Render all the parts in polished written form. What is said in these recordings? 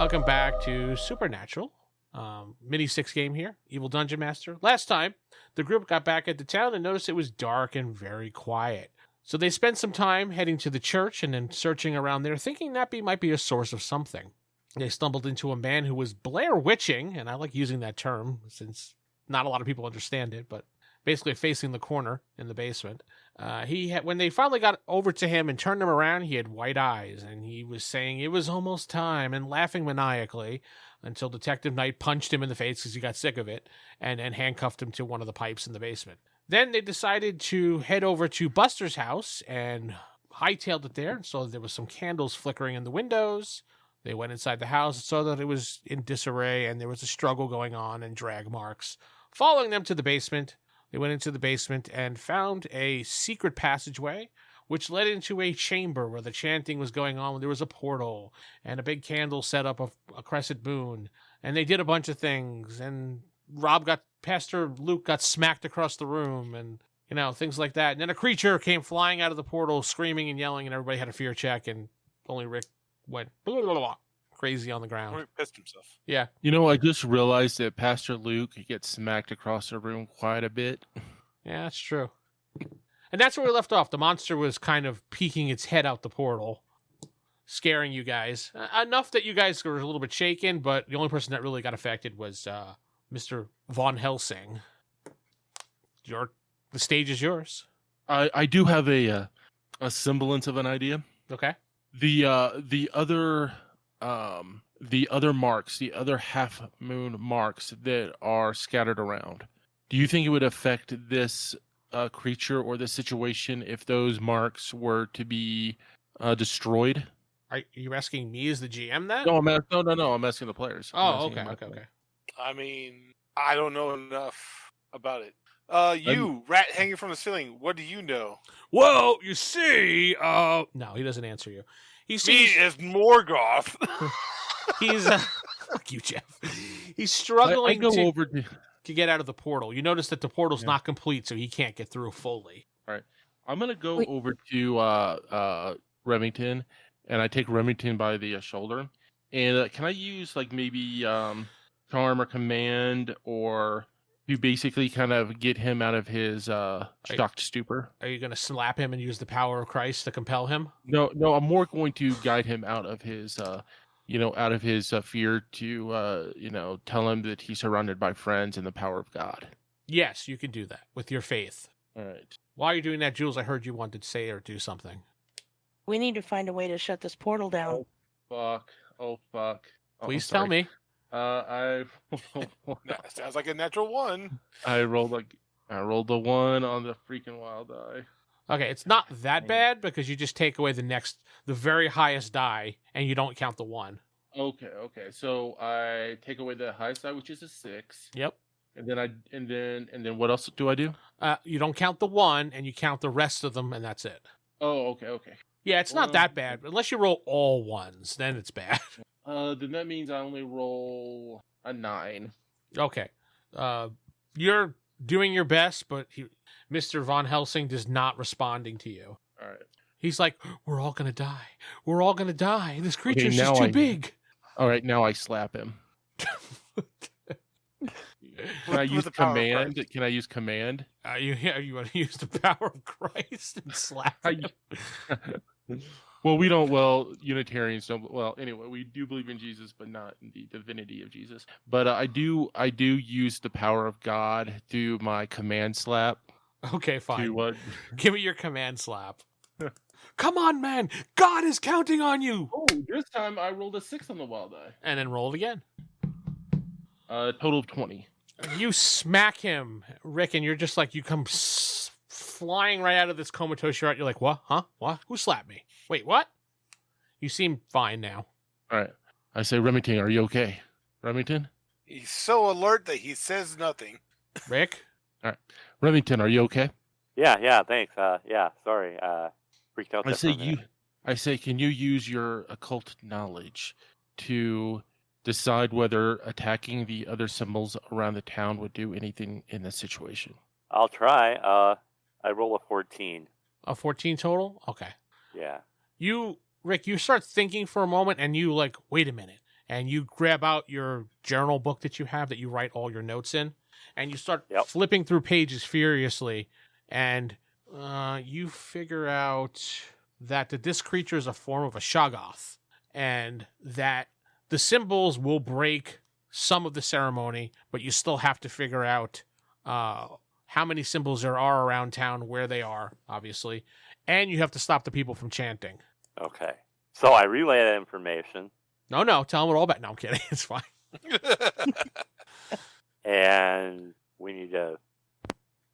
Welcome back to Supernatural. Mini 6 game here, Evil Dungeon Master. Last time, the group got back into town and noticed it was dark and very quiet. So they spent some time heading to the church and then searching around there, thinking that might be a source of something. They stumbled into a man who was Blair Witching, and I like using that term since not a lot of people understand it, but basically facing the corner in the basement. When they finally got over to him and turned him around, he had white eyes, and he was saying it was almost time and laughing maniacally until Detective Knight punched him in the face because he got sick of it and handcuffed him to one of the pipes in the basement. Then they decided to head over to Buster's house and hightailed it there. So there was some candles flickering in the windows. They went inside the house and saw that it was in disarray and there was a struggle going on and drag marks. Following them to the basement, they went into the basement and found a secret passageway which led into a chamber where the chanting was going on. There was a portal and a big candle set up of a crescent moon. And they did a bunch of things. And Pastor Luke got smacked across the room and, things like that. And then a creature came flying out of the portal screaming and yelling and everybody had a fear check and only Rick went blah, blah, blah, crazy on the ground. Rick pissed himself. Yeah. I just realized that Pastor Luke gets smacked across the room quite a bit. Yeah, that's true. And that's where we left off. The monster was kind of peeking its head out the portal, scaring you guys. Enough that you guys were a little bit shaken, but the only person that really got affected was Mr. Von Helsing. The stage is yours. I do have a semblance of an idea. Okay. The other marks, the other half moon marks that are scattered around. Do you think it would affect this creature or this situation if those marks were to be destroyed? Are you asking me as the GM that? No, I'm asking the players. Oh, okay. I mean, I don't know enough about it. Rat hanging from the ceiling, what do you know? Well, you see, no, he doesn't answer you. He sees Me as Morgoth. He's fuck you, Jeff. He's struggling to get out of the portal. You notice that the portal's not complete, so he can't get through fully. All right. I'm going to go over to Remington, and I take Remington by the shoulder. And can I use, maybe charm or command, or to basically kind of get him out of his shocked stupor? Are you going to slap him and use the power of Christ to compel him? No, I'm more going to guide him out of his fear to, tell him that he's surrounded by friends and the power of God. Yes, you can do that with your faith. All right. While you're doing that, Jules, I heard you wanted to say or do something. We need to find a way to shut this portal down. Oh, fuck. Please tell me. Sounds like a natural one. I rolled the 1 on the freaking wild die. Okay, it's not that bad because you just take away the very highest die, and you don't count the 1. Okay. So I take away the highest die, which is a 6. Yep. And then what else do I do? You don't count the 1, and you count the rest of them, and that's it. Oh, okay. Yeah, it's not that bad, unless you roll all 1s, then it's bad. Then that means I only roll a 9. Okay. You're doing your best, but Mr. Von Helsing is not responding to you. All right. He's like, we're all going to die. We're all going to die. This creature's just too big. All right, now I slap him. Can I use command? You want to use the power of Christ and slap him? Unitarians don't. Well, anyway, we do believe in Jesus, but not in the divinity of Jesus. But I do use the power of God through my command slap. Okay, fine. Give me your command slap. Come on, man! God is counting on you! Oh, this time I rolled a 6 on the wild die. And then roll it again. Total of 20. You smack him, Rick, and you're just like, you come flying right out of this comatose you're at. You're like, what? Huh? What? Who slapped me? Wait, what? You seem fine now. All right. I say, Remington, are you okay? Remington? He's so alert that he says nothing. Rick? All right. Remington, are you okay? Yeah, thanks. Sorry. Freaked out. I say, can you use your occult knowledge to decide whether attacking the other symbols around the town would do anything in this situation? I'll try. I roll a 14. A 14 total? Okay. Yeah. Rick, you start thinking for a moment and you wait a minute. and you grab out your journal book that you have that you write all your notes in, and you start Yep. flipping through pages furiously, and you figure out that this creature is a form of a Shoggoth, and that the symbols will break some of the ceremony, but you still have to figure out how many symbols there are around town, where they are, obviously, and you have to stop the people from chanting. Okay. So I relay that information, No, tell them it all about. No, I'm kidding. It's fine. and we need to.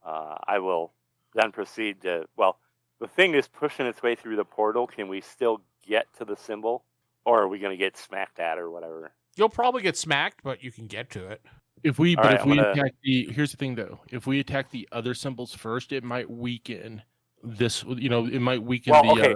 I will then proceed to. Well, the thing is pushing its way through the portal. Can we still get to the symbol, or are we going to get smacked at or whatever? You'll probably get smacked, but you can get to it. If we All right, I'm gonna- attack the, here's the thing though, if we attack the other symbols first, it might weaken this. It might weaken Well, okay.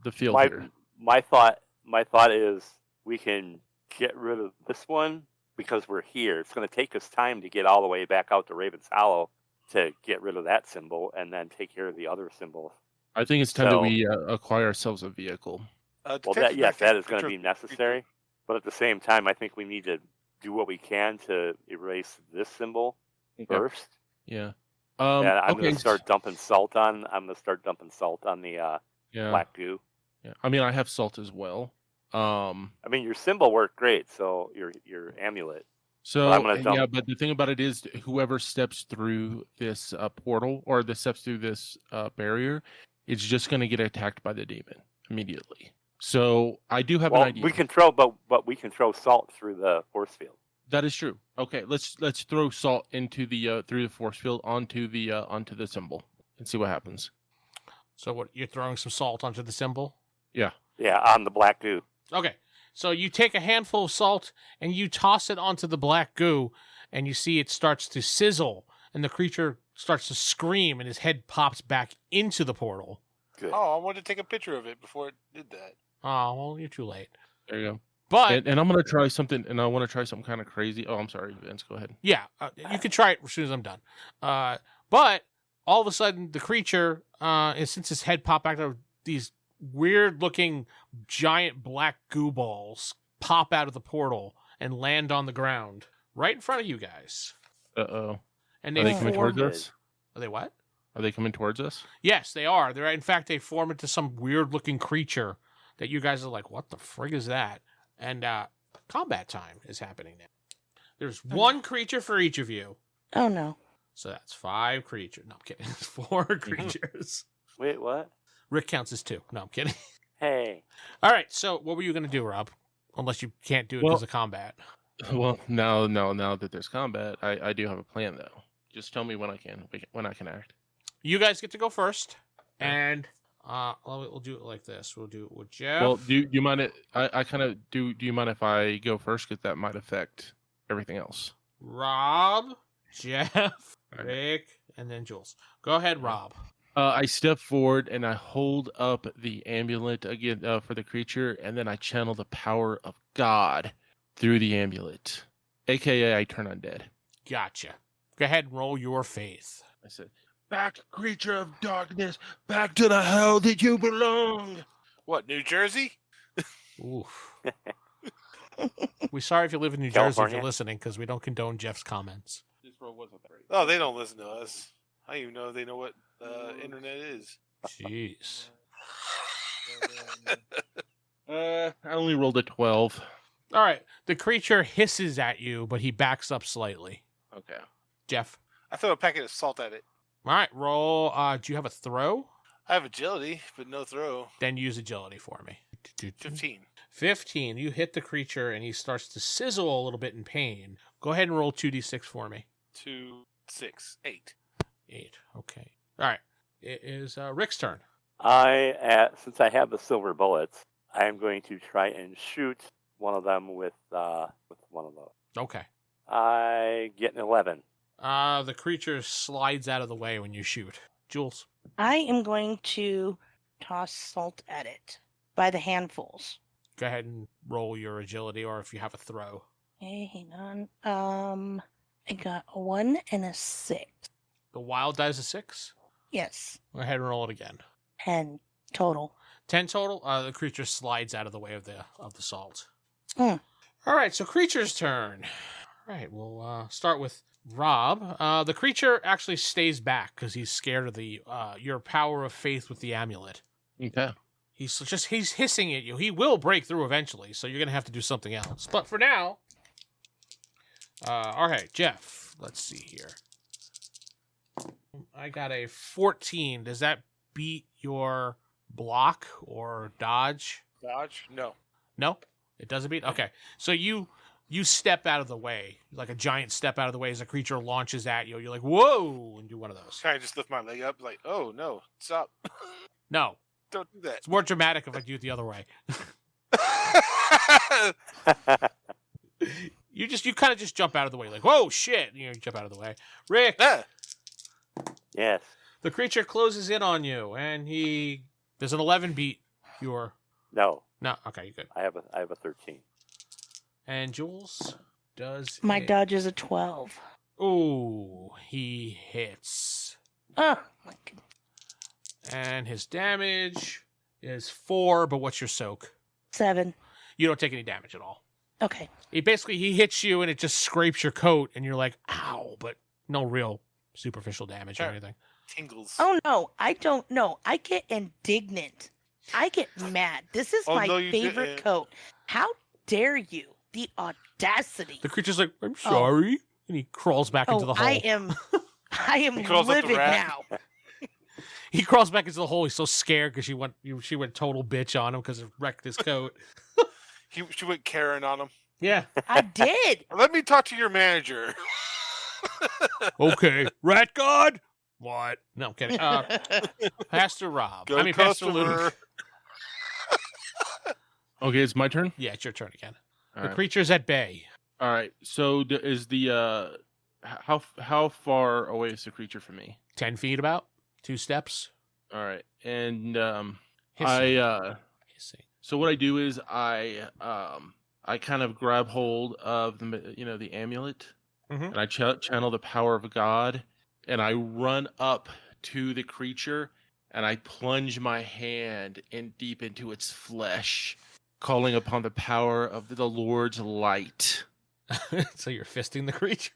the field My here. my thought is we can get rid of this one because we're here. It's going to take us time to get all the way back out to Raven's Hollow to get rid of that symbol, and then take care of the other symbols. I think it's time that So- we acquire ourselves a vehicle. Well, Detective that Beck is going to takes be a picture of necessary, but at the same time, I think we need to do what we can to erase this symbol first. Yeah. And I'm okay. going to start dumping salt on. I'm going to start dumping salt on the Yeah. black goo. Yeah. I mean, I have salt as well. I mean, your symbol worked great, so your amulet. So I'm gonna dump- yeah, but the thing about it is, whoever steps through this portal or that steps through this barrier, it's just going to get attacked by the demon immediately. So I do have an idea. We can throw, but we can throw salt through the force field. That is true. Okay, let's throw salt into the through the force field onto the symbol and see what happens. So what? You're throwing some salt onto the symbol? Yeah, on the black goo. Okay. So you take a handful of salt and you toss it onto the black goo, and you see it starts to sizzle, and the creature starts to scream, and his head pops back into the portal. Good. Oh, I wanted to take a picture of it before it did that. Oh, well, you're too late. There you go. But And I'm gonna try something, and I want to try something kind of crazy. Oh, I'm sorry, Vince. Go ahead. yeah, you can try it as soon as I'm done. But all of a sudden, the creature, since his head popped back out, these weird-looking giant black goo balls pop out of the portal and land on the ground right in front of you guys. Uh-oh. And Are they they coming form. towards us? Are they what? Are they coming towards us? Yes, they are. They're in fact they form into some weird-looking creature that you guys are like, "What the frig is that?" And combat time is happening now. There's one creature for each of you. Oh no. So that's 5 creatures. No, I'm kidding. It's 4 creatures. Wait, what? Rick counts as 2. No, I'm kidding. Hey, All right. So what were you going to do, Rob? Unless you can't do it because Well- of combat. Well, now that there's combat, I do have a plan though. Just tell me when I can act. You guys get to go first. And we'll do it like this. We'll do it with Jeff. Well, do you mind it? I kind of do. Do you mind if I go first? Because that might affect everything else. Rob, Jeff, All right. Rick, and then Jules. Go ahead, Rob. I step forward and I hold up the amulet again for the creature, and then I channel the power of God through the amulet, aka I turn undead. Gotcha. Go ahead and roll your faith. I said, "Back, creature of darkness, back to the hell that you belong." What, New Jersey? Oof. We're sorry if you live in New Jersey if California? you're listening, because we don't condone Jeff's comments. This roll wasn't that great. Oh, they don't listen to us. I don't even know if they know what internet is. Jeez. I only rolled a 12. All right. The creature hisses at you, but he backs up slightly. Okay. Jeff. I throw a packet of salt at it. All right. Roll. Do you have a throw? I have agility, but no throw. Then use agility for me. 15. 15. You hit the creature, and he starts to sizzle a little bit in pain. Go ahead and roll 2d6 for me. 2, 6, 8. 8. Okay. All right. It is Rick's turn. Since I have the silver bullets, I am going to try and shoot one of them with one of those. Okay. I get an 11. The creature slides out of the way when you shoot. Jules. I am going to toss salt at it by the handfuls. Go ahead and roll your agility, or if you have a throw. Okay, hang on. I got a 1 and a 6. The wild dies a 6. Yes, Go ahead and roll it again. 10 total. 10 total. The creature slides out of the way of the salt. All right, so creature's turn. All right, we'll start with Rob. The creature actually stays back because he's scared of the your power of faith with the amulet. Okay. He's hissing at you. He will break through eventually, so you're gonna have to do something else. But for now, all right, Jeff. Let's see here. I got a 14. Does that beat your block or dodge? Dodge? No. No, it doesn't beat. Okay, so you step out of the way, like a giant step out of the way as a creature launches at you. You're like, whoa, and do one of those. Can I just lift my leg up? Like, oh no, stop! No, Don't do that. it's more dramatic if I do it the other way. You kind of just jump out of the way, like, whoa, shit! You jump out of the way. Rick, Yeah. Yes. the creature closes in on you, and there's an 11 beat your. No. No, okay, you're good. I have a 13. And Jules does. My dodge is a 12. Ooh, he hits. Oh, my goodness. And his damage is 4, but what's your soak? 7. You don't take any damage at all. Okay. He hits you and it just scrapes your coat and you're like, ow, but no real superficial damage or Sure. anything. Tingles. Oh, no. I don't know. I get indignant. I get mad. This is Oh, my no, you favorite didn't. coat. How dare you? The audacity. The creature's like, I'm sorry. And he crawls back into the hole. I am He crawls up the livid rack. now. He crawls back into the hole. He's so scared because she went total bitch on him because it wrecked his coat. She went Karen on him. Yeah. I did. Let me talk to your manager. Okay. Rat God? What? No, I'm kidding. Pastor Rob. Go Pastor Luke. customer. Okay, it's my turn. Yeah, it's your turn again. All The right. creature's at bay. All right. So is the how far away is the creature from me? 10 feet about. 2 steps. All right. And Hissing. Hissing. so what I do is I kind of grab hold of the amulet, Mhm. and I channel the power of God, and I run up to the creature, and I plunge my hand in deep into its flesh, calling upon the power of the Lord's light. So you're fisting the creature?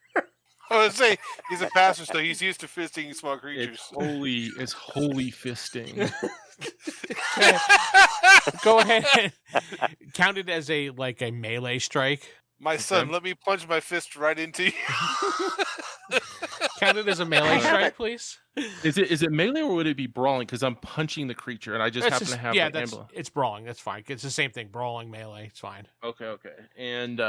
I was say he's a pastor, so he's used to fisting small creatures. It's holy fisting. Go ahead and count it as a melee strike. My son, let me plunge my fist right into you. Count it as a melee strike, please. Is it melee or would it be brawling? Because I'm punching the creature and I just happen to have yeah, an emblem. it's brawling. That's fine. It's the same thing. Brawling, melee. It's fine. Okay. And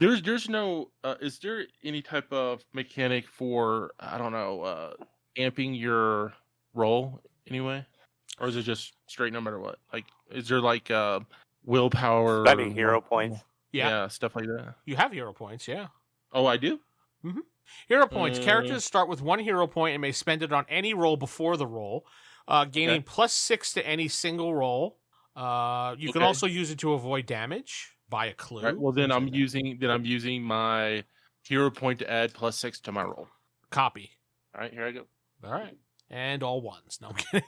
there's no is there any type of mechanic for amping your roll anyway, or is it just straight no matter what? Like, is there willpower? Spending hero points. Yeah. Stuff like that. You have hero points. Yeah. Oh, I do. Hero points. Characters start with 1 hero point and may spend it on any roll before the roll, gaining +6 to any single roll. You can also use it to avoid damage. Buy a clue. All right, well, then I'm using my hero point to add +6 to my roll. Copy. All right, here I go. All right. And all ones. No, I'm kidding.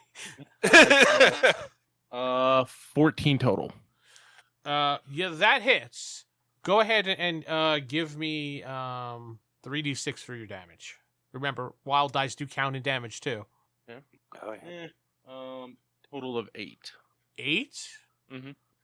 14 total. Yeah, that hits. Go ahead and give me 3d6 for your damage. Remember, wild dice do count in damage too. Oh, yeah. Total of 8. 8?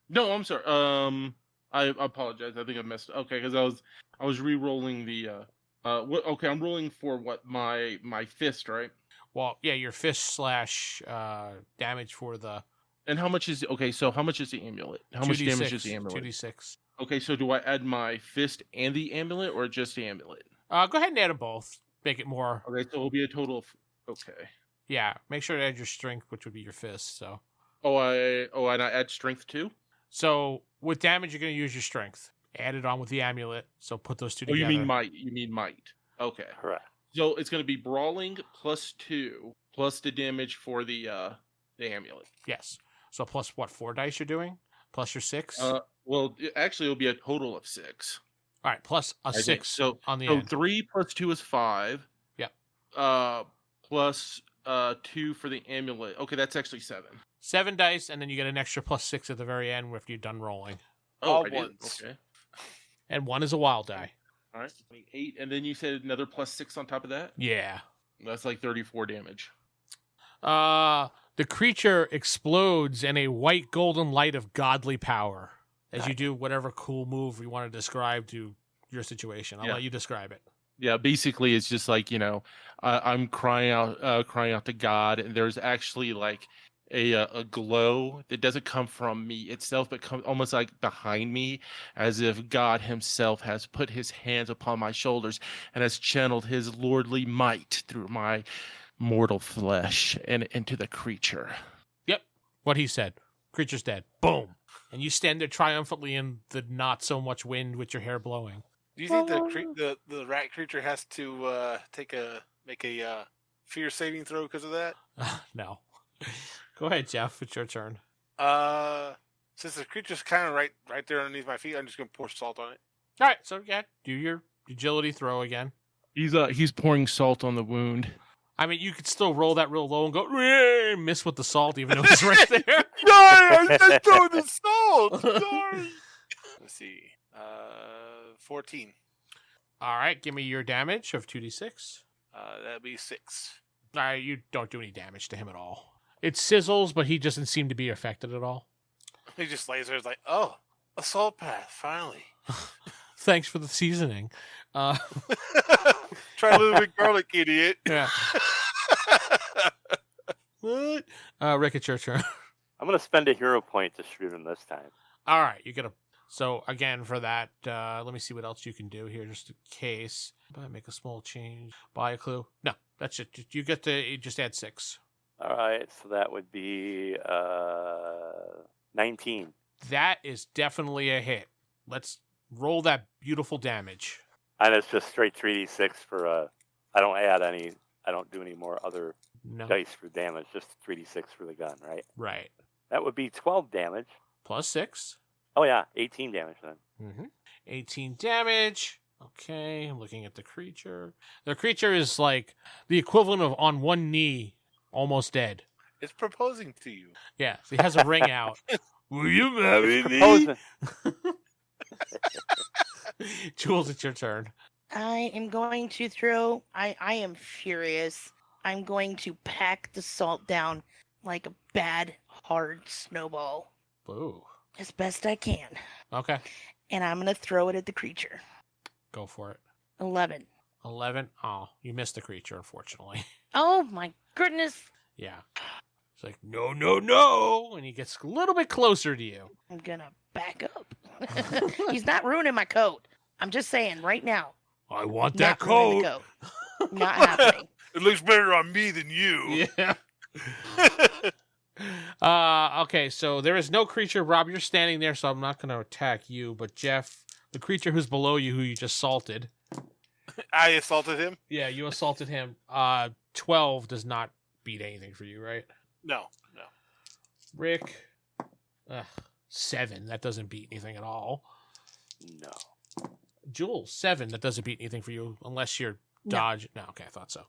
No, I'm sorry. I apologize. I think I messed. Okay, because I was re-rolling the. Okay, I'm rolling for what my fist, right? Well, yeah, your fist / damage for the. And how much is okay? So how much is the amulet? How much 2d6, damage is the amulet? 2d6. Okay, so do I add my fist and the amulet, or just the amulet? Go ahead and add them both. Make it more. Okay, so it'll be a total of. Okay. Yeah, make sure to add your strength, which would be your fist. So. And I add strength too. So with damage, you're going to use your strength. Add it on with the amulet. So put those two together. You mean might? You mean might? Okay. Correct. So it's going to be brawling +2 plus the damage for the amulet. Yes. So plus what? 4 dice you're doing? Plus your 6? Well, actually, it'll be a total of 6. All right. Plus a 6 So on the so end. 3 plus 2 is 5. Yep. Plus 2 for the amulet. Okay, that's actually 7. 7 dice, and then you get an extra +6 at the very end after you're done rolling. Oh, All I did. ones. Okay. And 1 is a wild die. All right, 8, and then you said another +6 on top of that. Yeah. That's like 34 damage. The creature explodes in a white golden light of godly power as you do whatever cool move you want to describe to your situation. I'll let you describe it. Yeah, basically, it's just like I'm crying out to God, and there's actually like a glow that doesn't come from me itself, but comes almost like behind me, as if God Himself has put His hands upon my shoulders and has channeled His lordly might through my mortal flesh and into the creature. Yep. What he said. Creature's dead. Boom. And you stand there triumphantly in the not so much wind with your hair blowing. Do you think the rat creature has to make a fear saving throw because of that? No. Go ahead, Jeff. It's your turn. Since the creature's kind of right there underneath my feet, I'm just gonna pour salt on it. All right. So yeah, do your agility throw again. He's pouring salt on the wound. I mean, you could still roll that real low and go miss with the salt, even though it's right there. No, I just threw the salt. Sorry. Let's see. 14. All right, give me your damage of 2d6. That'd be 6. All right, you don't do any damage to him at all. It sizzles, but he doesn't seem to be affected at all. He just lays there. It's like, oh, a salt path, finally. Thanks for the seasoning. Try a little bit garlic, idiot. Yeah. What? Rick, it's your turn. I'm going to spend a hero point to shoot him this time. All right, you get a. So again, for that, let me see what else you can do here, just in case. Make a small change. Buy a clue. No, that's it. You get to you just add 6. All right, so that would be 19. That is definitely a hit. Let's roll that beautiful damage. And it's just straight 3d6 for I don't do any more other dice for damage, just 3d6 for the gun, right? Right. That would be 12 damage. Plus 6. Oh, yeah, 18 damage then. Mm-hmm. 18 damage. Okay, I'm looking at the creature. The creature is like the equivalent of on one knee, almost dead. It's proposing to you. Yeah, he has a ring out. Will you marry me? Proposing. Jules, it's your turn. I am going to throw. I am furious. I'm going to pack the salt down like a bad, hard snowball Boo. as best I can. Okay, And I'm going to throw it at the creature. go for it. 11. 11. Oh, you missed the creature, unfortunately. Oh my goodness. Yeah. It's like, no, no, no. And he gets a little bit closer to you. I'm going to back up. He's not ruining my coat. I'm just saying right now. I want Not that ruining the coat. coat. Not happening. It looks better on me than you. Yeah. Okay, so there is no creature. Rob, you're standing there, so I'm not going to attack you. But Jeff, the creature who's below you, who you just salted. I assaulted him? Yeah, you assaulted him. 12 does not beat anything for you, right? No. Rick, 7. That doesn't beat anything at all. No. Jules, 7. That doesn't beat anything for you unless you're No. dodge. No, okay, I thought so.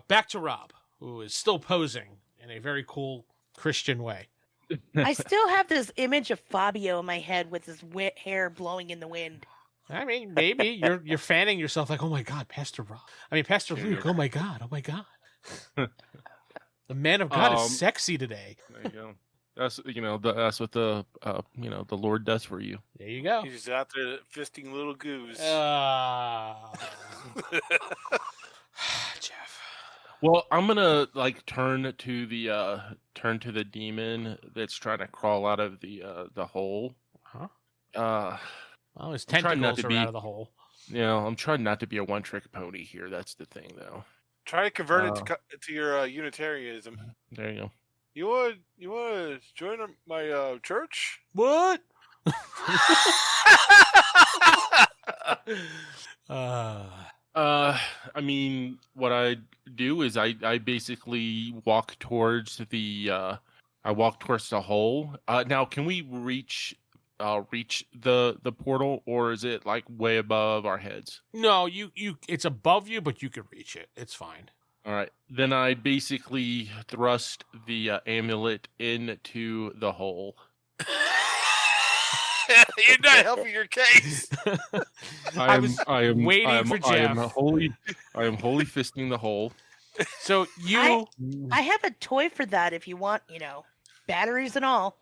Back to Rob, who is still posing in a very cool Christian way. I still have this image of Fabio in my head with his wet hair blowing in the wind. I mean, maybe you're fanning yourself like, oh my God, Pastor Rob. I mean, Pastor Luke. Oh my God. The man of God is sexy today. There you go. That's that's what the the Lord does for you. There you go. He's just out there fisting little goose. Jeff. Well, I'm gonna turn to the demon that's trying to crawl out of the hole. Huh? Well, his I'm trying not tentacles to are be- out of the hole. I'm trying not to be a one-trick pony here. That's the thing, though. Try to convert it to your Unitarianism. There you go. You want to join my church? What? I mean, what I do is I basically walk towards the hole. Now, can we reach the portal, or is it like way above our heads? No, you it's above you, but you can reach it. It's fine. All right. Then I basically thrust the amulet into the hole. You're not helping your case. I was waiting for Jeff. I am holy fisting the hole. So you, I have a toy for that if you want, batteries and all.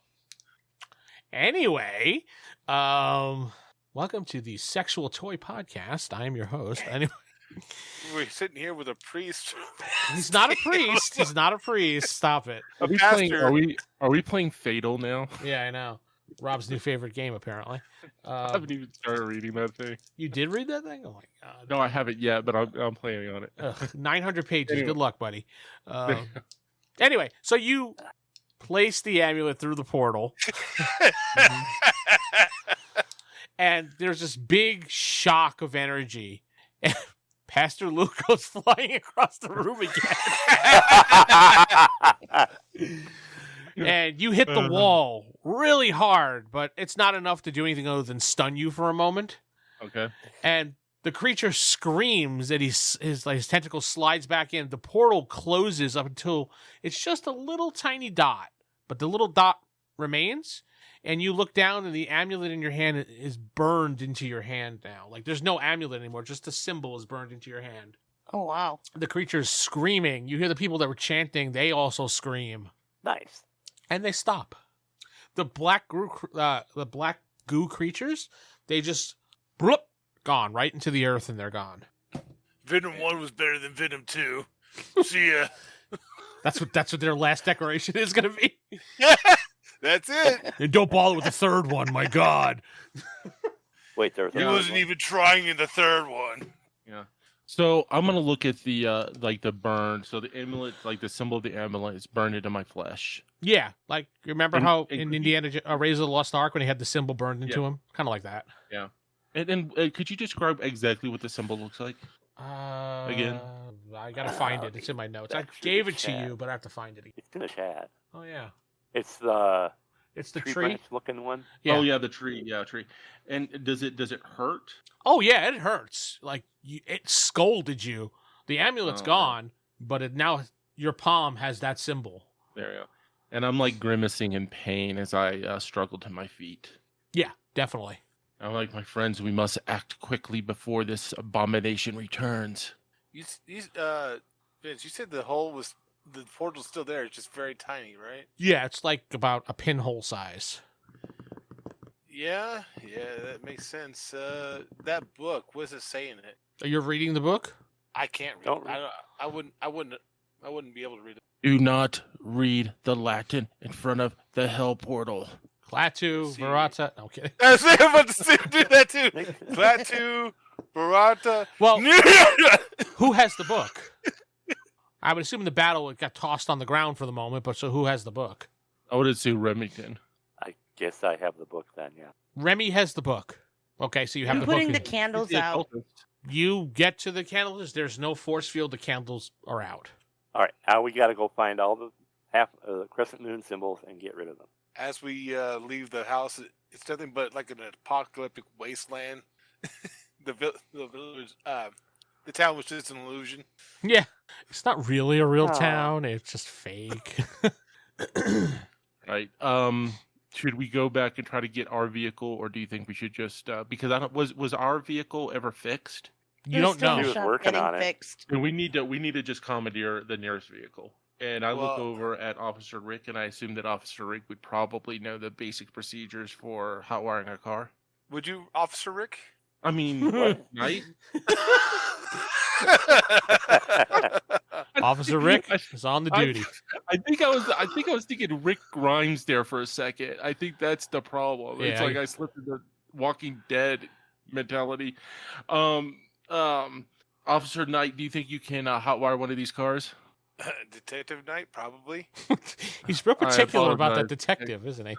anyway, welcome to the Sexual Toy Podcast. I am your host. Anyway, We're sitting here with a priest. he's not a priest. He's not a priest. Stop it. Are we pastor. playing? Are we playing Fatal now? Yeah, I know. Rob's new favorite game, apparently. I haven't even started reading that thing. You did read that thing? Oh my god. No, I haven't yet, but I'm planning on it. Ugh, 900 pages. Anyway. Good luck, buddy. Anyway, so you place the amulet through the portal, and there's this big shock of energy. And Pastor Luke goes flying across the room again. And you hit the wall really hard, but it's not enough to do anything other than stun you for a moment. Okay. And the creature screams that his tentacle slides back in. The portal closes up until it's just a little tiny dot, but the little dot remains. And you look down, and the amulet in your hand is burned into your hand now. Like, there's no amulet anymore; just the symbol is burned into your hand. Oh wow! The creature's screaming. You hear the people that were chanting; they also scream. Nice. And they stop. The black goo creatures, they just bloop, gone right into the earth, and they're gone. Venom 1 was better than Venom 2. See ya. That's what their last declaration is going to be. That's it. And don't bother with the third one, my God. Wait, there's He another wasn't one. even trying in the third one. Yeah. So I'm gonna look at the the burn. So the amulet, like the symbol of the amulet, is burned into my flesh. Yeah, like remember And- how and in could Indiana Raiders of the Lost Ark when he had the symbol burned into him, kind of like that. Yeah. And then could you describe exactly what the symbol looks like? Again? I gotta find it. It's in my notes. I That's gave in it the to chat. you, but I have to find it again. It's in the chat. Oh yeah, It's the it's the tree tree. branch looking one. Yeah. Oh yeah, the tree. Yeah, tree. And does it hurt? Oh yeah, it hurts. Like it scolded you. The amulet's Oh, gone, but it now your palm has that symbol. There you go. And I'm like grimacing in pain as I struggle to my feet. Yeah, definitely. I'm like, my friends, we must act quickly before this abomination returns. Vince, you said the portal's still there. It's just very tiny, right? Yeah, it's like about a pinhole size. Yeah, that makes sense. That book, what does it say in it? You're reading the book? I can't read Don't it. read I wouldn't be able to read it. Do not read the Latin in front of the hell portal. Klaatu, See. Verata. No, I'm kidding. I was about to do that too. Klaatu, Barata. Well, who has the book? I would assume in the battle it got tossed on the ground for the moment, but so who has the book? I would assume Remington. I guess I have the book then, yeah. Remy has the book. Okay, so you have I'm the putting the book. candles He's the out. occultist. You get to the candles. There's no force field. The candles are out. All right, now we got to go find all the crescent moon symbols and get rid of them. As we leave the house, it's nothing but like an apocalyptic wasteland. The village, the town was just an illusion. Yeah, it's not really a real Aw. town. It's just fake. Right. Should we go back and try to get our vehicle, or do you think we should just because I don't was our vehicle ever fixed? You It's don't still know. She was shop working getting on it. fixed. And we need to just commandeer the nearest vehicle. And I look Well- over at Officer Rick, and I assume that Officer Rick would probably know the basic procedures for hot wiring a car. Would you, Officer Rick? I mean, what, right? Officer Rick I- is on the I- duty. I think I was thinking Rick Grimes there for a second. I think that's the problem. It's Yeah, like I slipped into Walking Dead mentality. Officer Knight, do you think you can hotwire one of these cars? Detective Knight, probably. He's real I particular about that apologize. detective, isn't he?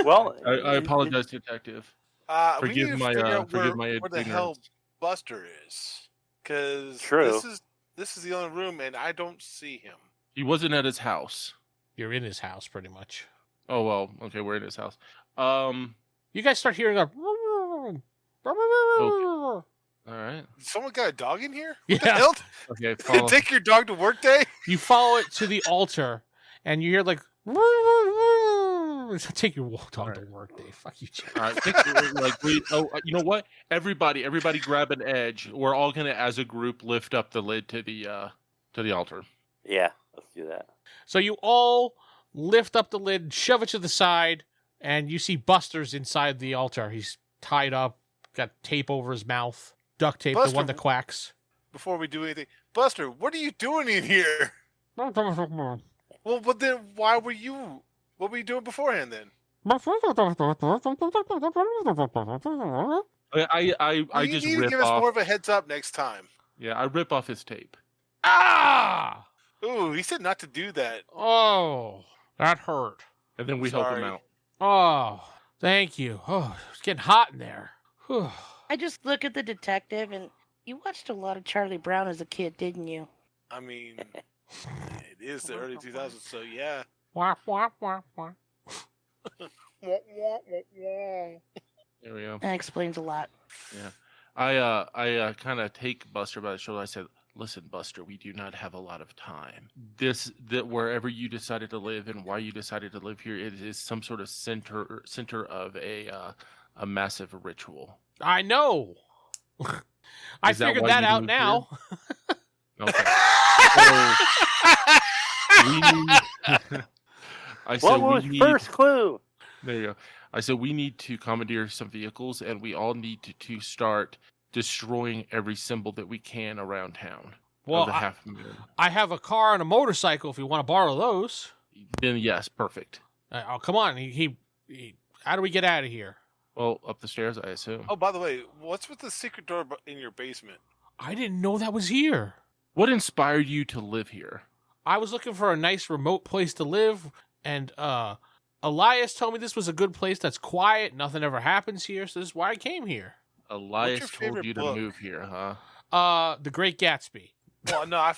Well, I apologize, Detective. We Forgive need to my, figure out forgive my where the hell ignorance. Buster is, because True. this is the only room, and I don't see him. He wasn't at his house. You're in his house, pretty much. Oh well, okay, we're in his house. You guys start hearing a. All right. Someone got a dog in here? Yeah. What the hell? Okay, follow. Take your dog to work day? You follow it to the altar, and you hear like, Take your dog to work, Dave. Fuck you, Jeff. All right, you know what? Everybody grab an edge. We're all gonna, as a group, lift up the lid to the altar. Yeah, let's do that. So you all lift up the lid, shove it to the side, and you see Buster's inside the altar. He's tied up, got tape over his mouth, duct tape, Buster, the one that quacks. Before we do anything, Buster, what are you doing in here? Well, but then why were you? What were you doing beforehand then? I You just need to rip give us off. more of a heads up next time. Yeah, I rip off his tape. Ah! Ooh, he said not to do that. Oh, that hurt. And then we help him Sorry. out. Oh, thank you. Oh, it's getting hot in there. Whew. I just look at the detective, and you watched a lot of Charlie Brown as a kid, didn't you? I mean, it is the early 2000s, so yeah. Wah, wah, wah, wah. There we go. That explains a lot. I kind of take Buster by the shoulder. I said, "Listen, Buster, we do not have a lot of time. That wherever you decided to live and why you decided to live here, it is some sort of center of a massive ritual." I know. I Is that figured why that you out moved now. Okay. So we need. I said What was we need. first clue? There you go. I said we need to commandeer some vehicles, and we all need to start destroying every symbol that we can around town. Well, of the half moon. I have a car and a motorcycle if you want to borrow those. Then yes, perfect. Oh, come on. How do we get out of here? Well, up the stairs, I assume. Oh, by the way, what's with the secret door in your basement? I didn't know that was here. What inspired you to live here? I was looking for a nice remote place to live, and Elias told me this was a good place that's quiet. Nothing ever happens here, so this is why I came here. Elias your told favorite you book? to move here, huh? The Great Gatsby. Well, no, I'm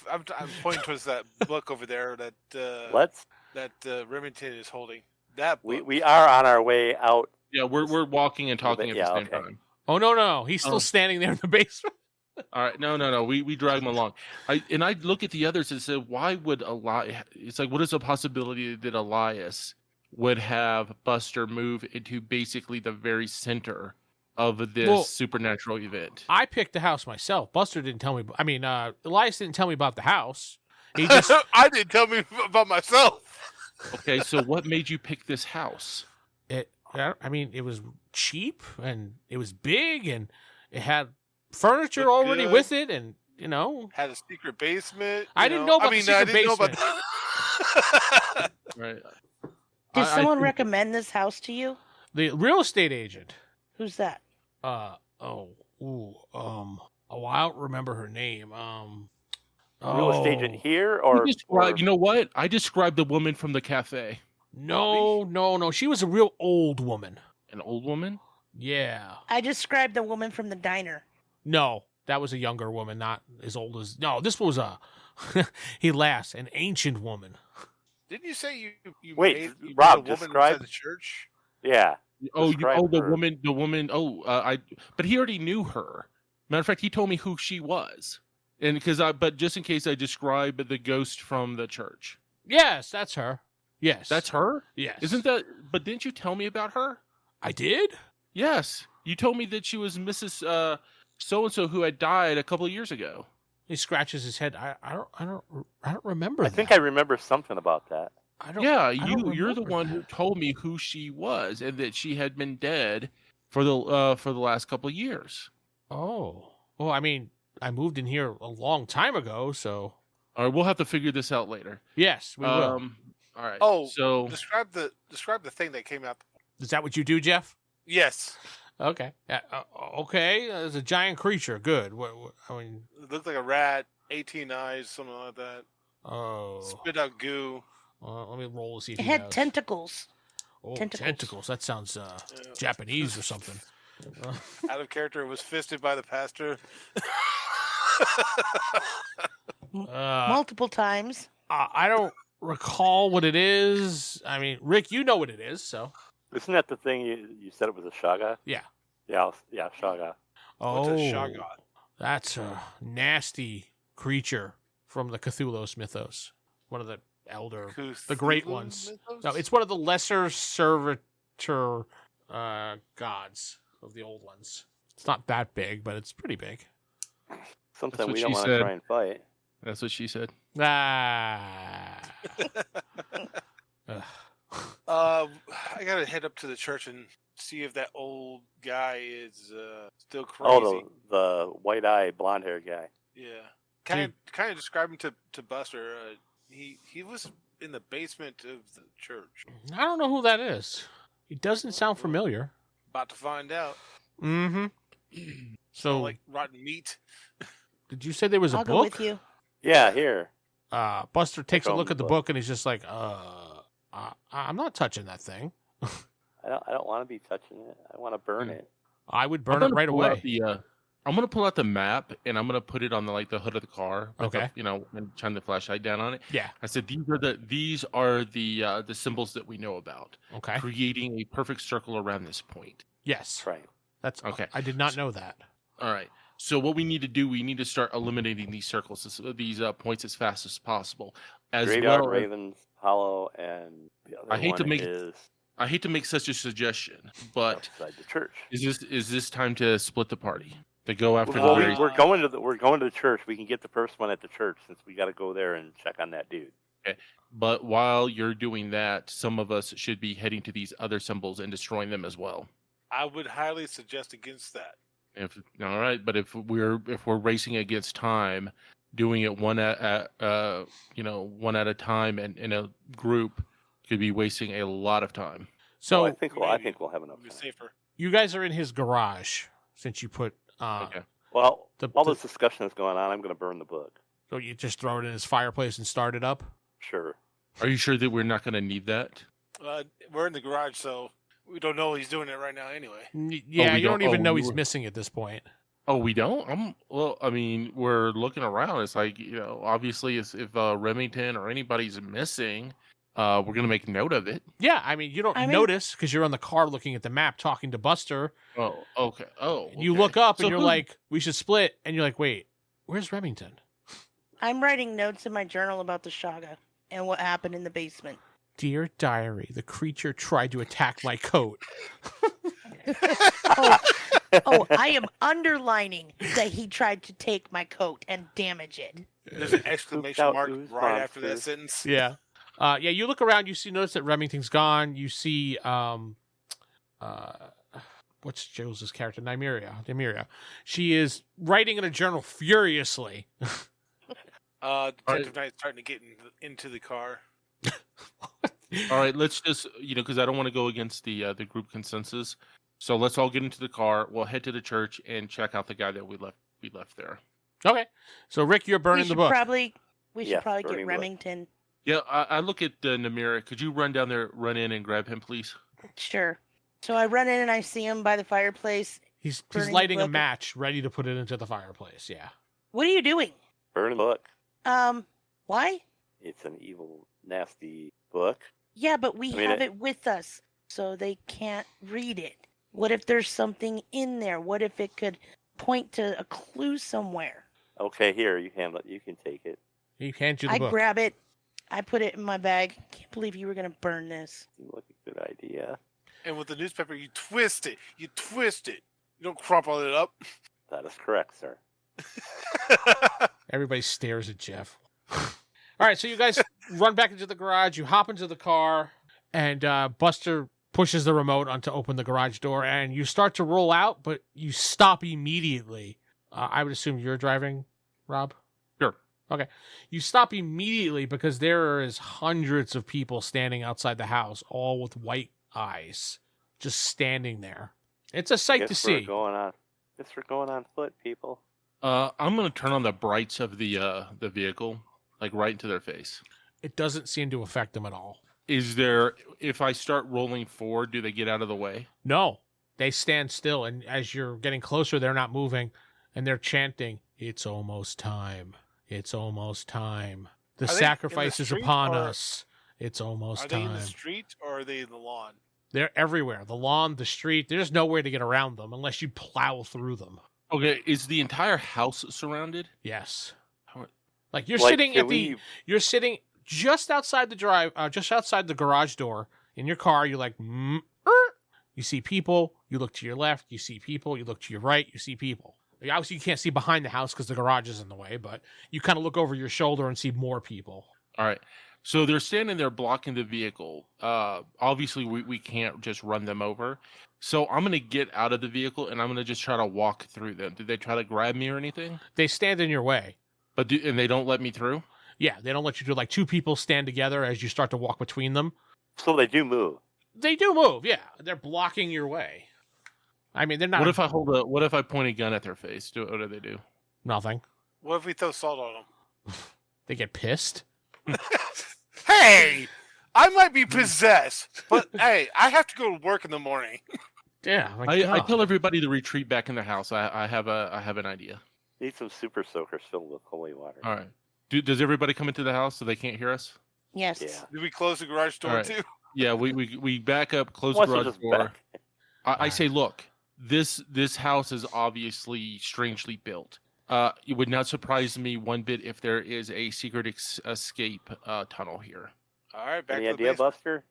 pointing towards that book over there that Let's. Remington is holding. That book. We are on our way out. Yeah, we're walking and talking at the same okay. time. Oh, no. He's still standing there in the basement. All right, no. We drag him along. I look at the others and say, why would Elias? It's like, what is the possibility that Elias would have Buster move into basically the very center of this supernatural event? I picked the house myself. Buster didn't tell me. I mean, Elias didn't tell me about the house. He just. I didn't tell me about myself. Okay, so what made you pick this house? It was cheap and it was big and it had furniture Looked already good. with it, and Had a secret basement. I didn't know about the secret I didn't know basement. about Right. Did I someone think- recommend this house to you? The real estate agent. Who's that? I don't remember her name. Real estate agent here, or You know what? I described the woman from the cafe. No. She was a real old woman. An old woman? Yeah. I described the woman from the diner. No, that was a younger woman, not as old as. No, this was a. He laughs. An ancient woman. Didn't you say you Wait, made, you Rob, made a woman describe- inside the church? yeah. The her. woman. But he already knew her. Matter of fact, he told me who she was, and but just in case, I describe the ghost from the church. Yes, that's her. Yes, That's her. Yes, Isn't that? But didn't you tell me about her? I did? Yes, you told me that she was Mrs. So and so who had died a couple of years ago. He scratches his head. I don't remember. I think I remember something about that. I don't. Yeah, I don't you're the remember one who that. told me who she was and that she had been dead for the last couple of years. Oh, well, I mean, I moved in here a long time ago, so All right, we'll have to figure this out later. yes, we will. All right. Oh, so Describe the thing that came out. Is that what you do, Jeff? Yes, Okay. Okay. There's a giant creature. Good. I mean, it looked like a rat, 18 eyes, something like that. oh. Spit out goo. Let me roll to see if It he had knows. tentacles. Oh, tentacles. tentacles. That sounds Japanese or something. Out of character, it was fisted by the pastor. Multiple times. I don't recall what it is. I mean, Rick, you know what it is, so. Isn't that the thing you said it was a shaga? Yeah. Yeah, shaga. What's Oh, a shagat? that's a nasty creature from the Cthulhu's mythos. One of the elder, the Cthulhu great ones. mythos? No, it's one of the lesser servitor gods of the old ones. It's not that big, but it's pretty big. Something what we she don't want to said. try and fight. That's what she said. Ah. Ugh. I gotta head up to the church and see if that old guy is still crazy. Oh, the white-eyed, blonde-haired guy. Yeah. Kind of describe him to Buster. He was in the basement of the church. I don't know who that is. He doesn't sound familiar. About to find out. Mm-hmm. So, Like rotten meat. did you say there was a I'll book? go with you. Yeah, here. Buster takes a From look the at the book. book and he's just like, I'm not touching that thing. I don't want to be touching it. I want to burn it. I would burn I'm it gonna right pull out away. I'm gonna pull out the map and I'm gonna put it on the hood of the car. with Okay. And shine the flashlight down on it. Yeah. I said these are the symbols that we know about, Okay. creating a perfect circle around this point. Yes. Right. That's Okay. I did not know that. All right. So what we need to do, we need to start eliminating these circles, these points as fast as possible. As Graveyard, well, Ravens, Hollow, and the other I hate to one make- is I hate to make such a suggestion, but outside the church. is this time to split the party? To go after Well, the very we're going to the church. We can get the first one at the church since we got to go there and check on that dude. But while you're doing that, some of us should be heading to these other symbols and destroying them as well. I would highly suggest against that. All right, but if we're racing against time, doing it one at one at a time and in a group could be wasting a lot of time. So I think we'll have enough Be time. safer. you guys are in his garage since you put Okay. Well, the- while the- this discussion is going on, I'm going to burn the book. so you just throw it in his fireplace and start it up. Sure. Are you sure that we're not going to need that? We're in the garage, so we don't know he's doing it right now anyway. Yeah, we you don't don't- even oh, know we he's were- missing at this point. Oh, we don't. Well, I mean, we're looking around. It's like obviously, if Remington or anybody's missing, we're gonna make note of it. Yeah, I mean, you don't notice because you're on the car looking at the map, talking to Buster. Oh, okay. Oh, You okay. look up So and you're who- like, "We should split," and you're like, "Wait, where's Remington?" I'm writing notes in my journal about the Shaga and what happened in the basement. Dear diary, the creature tried to attack my coat. Oh, I am underlining that he tried to take my coat and damage it. There's an exclamation out mark who's right after that monsters. sentence. Yeah. Yeah, you look around, notice that Remington's gone. You see, what's Jose's character? Nymeria. She is writing in a journal furiously. Detective Knight's starting to get into the car. All right, let's just because I don't want to go against the group consensus. So let's all get into the car. We'll head to the church and check out the guy that we left there. Okay. So, Rick, you're burning we the should book. we should Yes, probably burning get book. Remington. Yeah, I look at Namira. Could you run down there, run in, and grab him, please? Sure. So I run in and I see him by the fireplace. He's burning the lighting a book. match, ready to put it into the fireplace. Yeah. What are you doing? Burn the book. Why? It's an evil, nasty book. Yeah, but we I mean, have it with us, so they can't read it. What if there's something in there? What if it could point to a clue somewhere? Okay, here, you handle it. You can take it. He hands you the I book. grab it. I put it in my bag. Can't believe you were gonna burn this. Seems like a good idea. And with the newspaper, you twist it. You don't crumple it up. That is correct, sir. Everybody stares at Jeff. All right, so you guys run back into the garage. You hop into the car, and Buster pushes the remote on to open the garage door, and you start to roll out, but you stop immediately. I would assume you're driving, Rob? Sure. Okay. You stop immediately because there is hundreds of people standing outside the house, all with white eyes, just standing there. It's a sight to Guess we're see. Guess we're going on foot, people. I'm gonna turn on the brights of the vehicle, like right into their face. It doesn't seem to affect them at all. Is there? If I start rolling forward, do they get out of the way? No, they stand still, and as you're getting closer, they're not moving, and they're chanting, "It's almost time. It's almost time. The Are they in the sacrifice is street, upon or- us. It's almost Are they in time." the street or are they in the lawn? They're everywhere. The lawn, the street. There's nowhere to get around them unless you plow through them. Okay, is the entire house surrounded? Yes. How- Like you're Like, sitting can at the. You're sitting just outside just outside the garage door in your car. You're like, you see people. You look to your left. You see people. You look to your right. You see people. Obviously, you can't see behind the house because the garage is in the way, but you kind of look over your shoulder and see more people. All right. So they're standing there blocking the vehicle. Obviously, we can't just run them over. So I'm going to get out of the vehicle, and I'm going to just try to walk through them. Did they try to grab me or anything? They stand in your way. And they don't let me through? Yeah, they don't let you do. Like, two people stand together as you start to walk between them. So they do move. They do move, yeah. They're blocking your way. I mean, they're not... What if I point a gun at their face? What do they do? Nothing. What if we throw salt on them? They get pissed. Hey, I might be possessed, but hey, I have to go to work in the morning. Yeah, I tell everybody to retreat back in their house. I have an idea. Need some super soakers filled with holy water. All right. Does everybody come into the house so they can't hear us? Yes. Yeah. Did we close the garage door All right. too? Yeah, we back up, close the Once we're garage just door. back. I say, look, this house is obviously strangely built. It would not surprise me one bit if there is a secret escape tunnel here. All right, back Any to the idea, basement. Buster?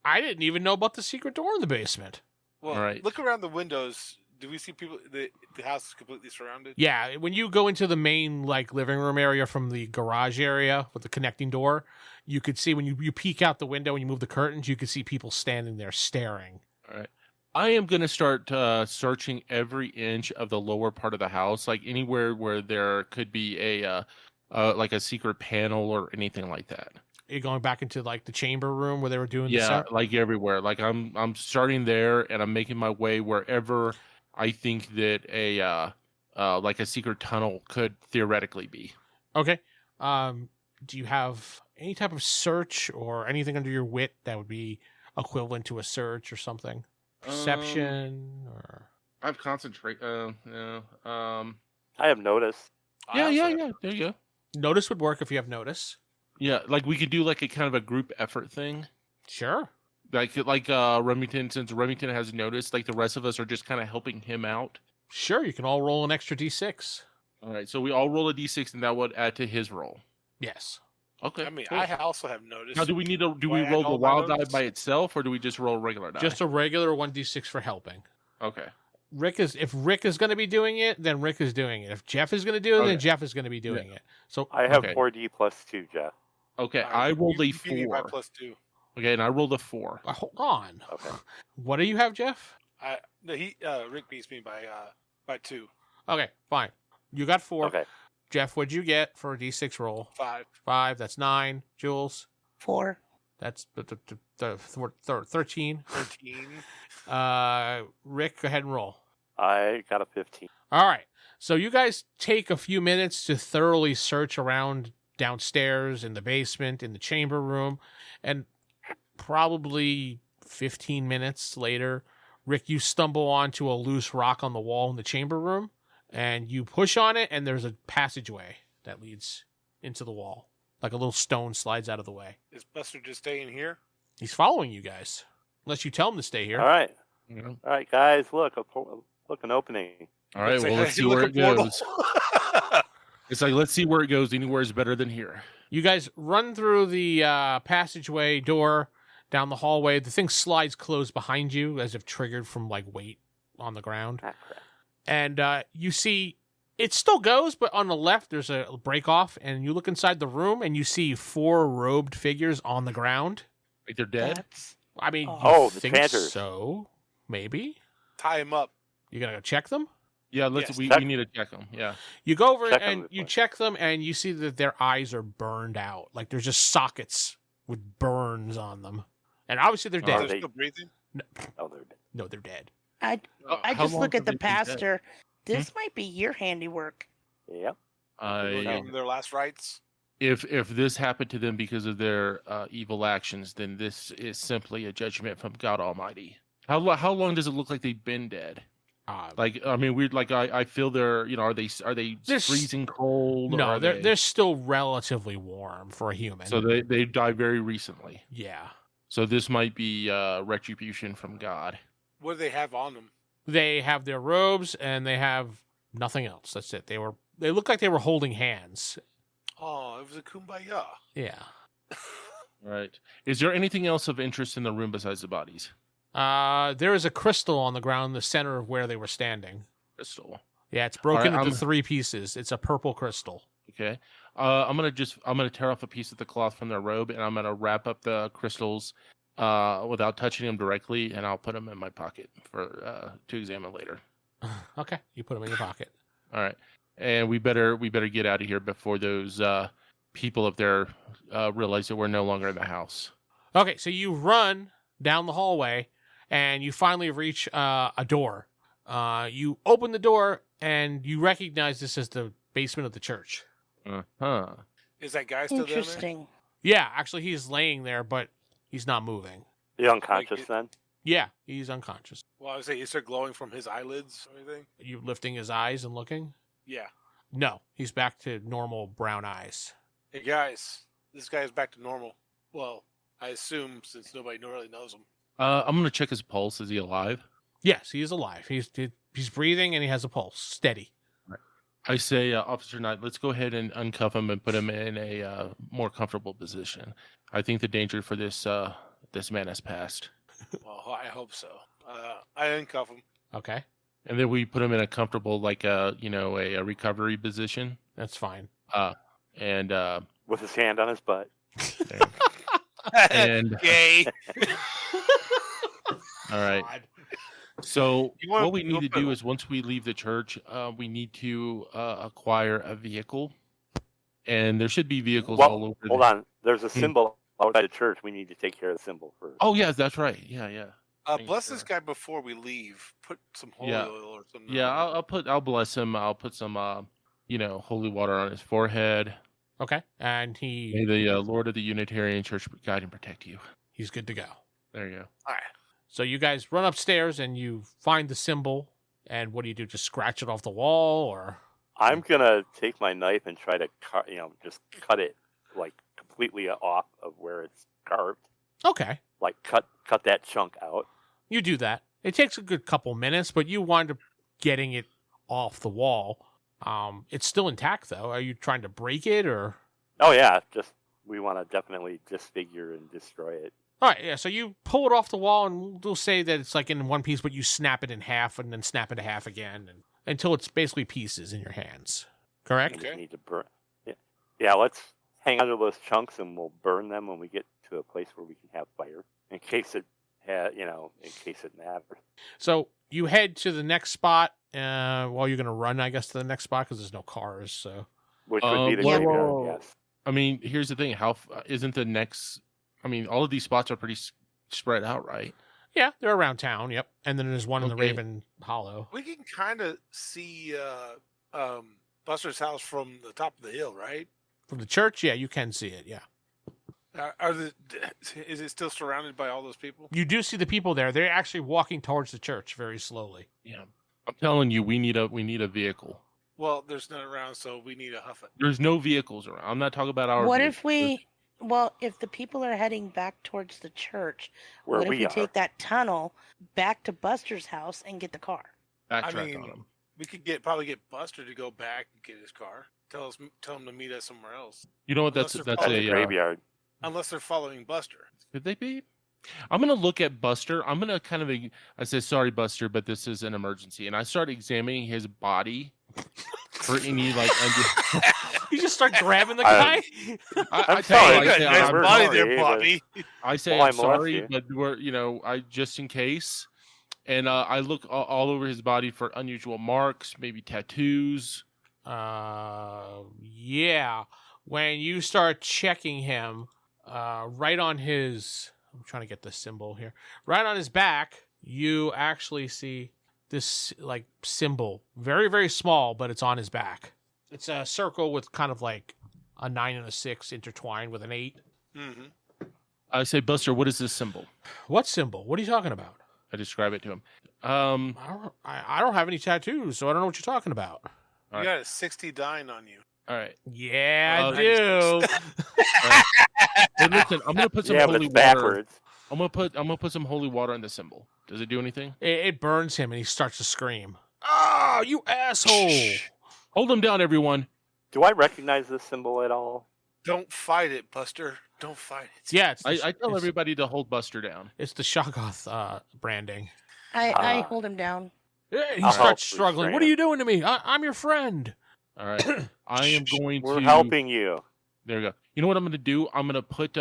I didn't even know about the secret door in the basement. Well, All right. look around the windows. Do we see people? The house is completely surrounded. Yeah, when you go into the main living room area from the garage area with the connecting door, you could see when you peek out the window and you move the curtains, you could see people standing there staring. All right. I am going to start searching every inch of the lower part of the house, like anywhere where there could be a secret panel or anything like that. You're going back into the chamber room where they were doing the Yeah, set? like everywhere. Like I'm starting there, and I'm making my way wherever I think that a secret tunnel could theoretically be. Okay. Do you have any type of search or anything under your wit that would be equivalent to a search or something? Perception or... I've concentrate. No. I have noticed. Yeah. Honestly, There you go. Notice would work if you have notice. Yeah, like we could do like a kind of a group effort thing. Sure. Like Remington, since Remington has noticed, like the rest of us are just kind of helping him out. Sure, you can all roll an extra d6. All right, so we all roll a d6, and that would add to his roll. Yes. Okay. I mean, cool. I also have noticed. Now, do we Why add roll the all my wild die notice? by itself, or do we just roll a regular die? Just a regular 1d6 for helping. Okay. If Rick is going to be doing it, then Rick is doing it. If Jeff is going to do it, then Okay. Jeff is going to be doing it. So I have Okay. 4D plus 2, Jeff. Okay, All right, I rolled a you beat me by 4. +2. Okay, and I rolled a 4. hold on. Okay. What do you have, Jeff? Rick beats me by 2. Okay, fine. You got 4. Okay. Jeff, what'd you get for a d6 roll? 5. 5. That's 9. Jules, 4. that's the 13. 13. Rick, go ahead and roll. I got a 15. All right. So you guys take a few minutes to thoroughly search around downstairs, in the basement, in the chamber room, and probably 15 minutes later, Rick, you stumble onto a loose rock on the wall in the chamber room, and you push on it, and there's a passageway that leads into the wall. Like a little stone slides out of the way. Is Buster just staying here? He's following you guys. Unless you tell him to stay here. All right. You know? All right, guys, look, an opening. All right, well, let's see where it goes. It's like, let's see where it goes. Anywhere is better than here. You guys run through the passageway door down the hallway. The thing slides closed behind you as if triggered from weight on the ground. Ah, crap. And you see it still goes, but on the left there's a break off, and you look inside the room and you see 4 robed figures on the ground. Like they're dead. That's... I mean, Oh, you the think chanters. so? Maybe. Tie him up. You gonna go check them? Yeah, let's. Yes, we check- need to check them. Yeah. You go over Check 'em and with you what? check them, and you see that their eyes are burned out. Like there's just sockets with burns on them, and obviously they're Oh, dead. They're they- still breathing. Oh, they're dead. No, they're dead. I How just long look have at the they been dead? pastor. This might be your handiwork. Yep. We'll give them their last rites. If this happened to them because of their evil actions, then this is simply a judgment from God Almighty. How long does it look like they've been dead? Like, I mean, weird. Like, I feel they're, are they They're freezing cold? or No, are they're still relatively warm for a human. So they died very recently. Yeah, So this might be retribution from God. What do they have on them? they have their robes and they have nothing else. That's it. They look like they were holding hands. Oh, it was a kumbaya. Yeah. Right. Is there anything else of interest in the room besides the bodies? There is a crystal on the ground in the center of where they were standing. Crystal. Yeah, it's broken All right, into 3 pieces. It's a purple crystal. Okay. I'm gonna tear off a piece of the cloth from their robe, and I'm gonna wrap up the crystals without touching them directly, and I'll put them in my pocket for to examine later. Okay, you put them in your pocket. All right. And we better get out of here before those people up there realize that we're no longer in the house. Okay, so you run down the hallway, and you finally reach a door. You open the door, and you recognize this as the basement of the church. Uh-huh. Is that guy still down there? Interesting. Yeah, actually, he's laying there, but he's not moving. You unconscious Like then? Yeah, he's unconscious. Well, I would say, is there glowing from his eyelids or anything? Are you lifting his eyes and looking? Yeah. No, he's back to normal brown eyes. Hey guys, this guy is back to normal. Well, I assume since nobody really knows him. I'm gonna check his pulse. Is he alive? Yes, he is alive. He's breathing and he has a pulse, steady. I say, Officer Knight, let's go ahead and uncuff him and put him in a more comfortable position. I think the danger for this man has passed. Well, I hope so. I uncuff him. Okay, And then we put him in a comfortable, like a recovery position. that's fine. And With his hand on his butt. And- Gay. all right. God. So You want- what we need to you do want- is once we leave the church, we need to acquire a vehicle, and there should be vehicles all over. Hold on. There's a symbol outside the church. We need to take care of the symbol first. Oh yes, that's right. Yeah. Bless this guy before we leave. Put some holy Yeah. oil or something. Yeah, I'll bless him. I'll put some holy water on his forehead. Okay, and May the Lord of the Unitarian Church guide and protect you. he's good to go. There you go. All right. So you guys run upstairs and you find the symbol. And what do you do? Just scratch it off the wall, or I'm gonna take my knife and try to just cut it like completely off of where it's carved. okay, Like cut that chunk out. you do that. It takes a good couple minutes, but you wind up getting it off the wall. It's still intact, though. Are you trying to break it, or? Oh yeah, we want to definitely disfigure and destroy it. All right, yeah. So you pull it off the wall, and we'll say that it's like in one piece, but you snap it in half, and then snap it in half again, and until it's basically pieces in your hands. We Correct? just need to burn. Yeah, let's hang on to those chunks and we'll burn them when we get to a place where we can have fire, in case it matters. So you head to the next spot. Well, you're gonna run, I guess, to the next spot because there's no cars. So Which would be the Whoa. graveyard, yes. I mean, here's the thing. Isn't the next? I mean, all of these spots are pretty spread out, right? yeah, they're around town. Yep. And then there's one in the Okay. Raven Hollow. We can kind of see Buster's house from the top of the hill, right? From the church, yeah, you can see it. Yeah. Is it still surrounded by all those people? You do see the people there. They're actually walking towards the church very slowly. Yeah. I'm telling you, we need a vehicle. Well, there's none around, so we need to huff it. There's no vehicles around. I'm not talking about our. What vehicles. if the people are heading back towards the church, Where what if we we are. take that tunnel back to Buster's house and get the car? Backtrack I mean, on them? We could probably get Buster to go back and get his car. Tell him to meet us somewhere else. You know what? That's unless they're Oh, the a. graveyard. Unless they're following Buster. Could they be? I'm gonna look at Buster. I'm gonna kind of. I say, sorry, Buster, but this is an emergency, and I start examining his body for any like. You just start grabbing the I- guy. I'm tell sorry, you, nice I'm body sorry, there, Bobby. I say Well, I'm I molest sorry, you. but we're just in case, and I look all over his body for unusual marks, maybe tattoos. Yeah. When you start checking him, right on his, I'm trying to get the symbol here, right on his back, you actually see this like symbol, very, very small, but it's on his back. It's a circle with kind of like a 9 and a 6 intertwined with an 8. Mm-hmm. I say, Buster, what is this symbol? What symbol? What are you talking about? I describe it to him. I don't have any tattoos, so I don't know what you're talking about. You Alright. got a 69 on you. All right. Yeah, I Oh, do. Hey, listen, I'm gonna put some Yeah, but holy it's water. backwards. I'm gonna put some holy water on the symbol. Does it do anything? It burns him and he starts to scream. Oh, you asshole! Hold him down, everyone. Do I recognize this symbol at all? Don't fight it, Buster. Don't fight it. Yeah, I tell everybody to hold Buster down. it's the Shoggoth branding. I Ah. hold him down. Yeah, he I'll starts help struggling. restrain What are him. you doing to me? I'm your friend. All right. I am going We're to. helping you. There you go. You know what I'm going to do? I'm going to put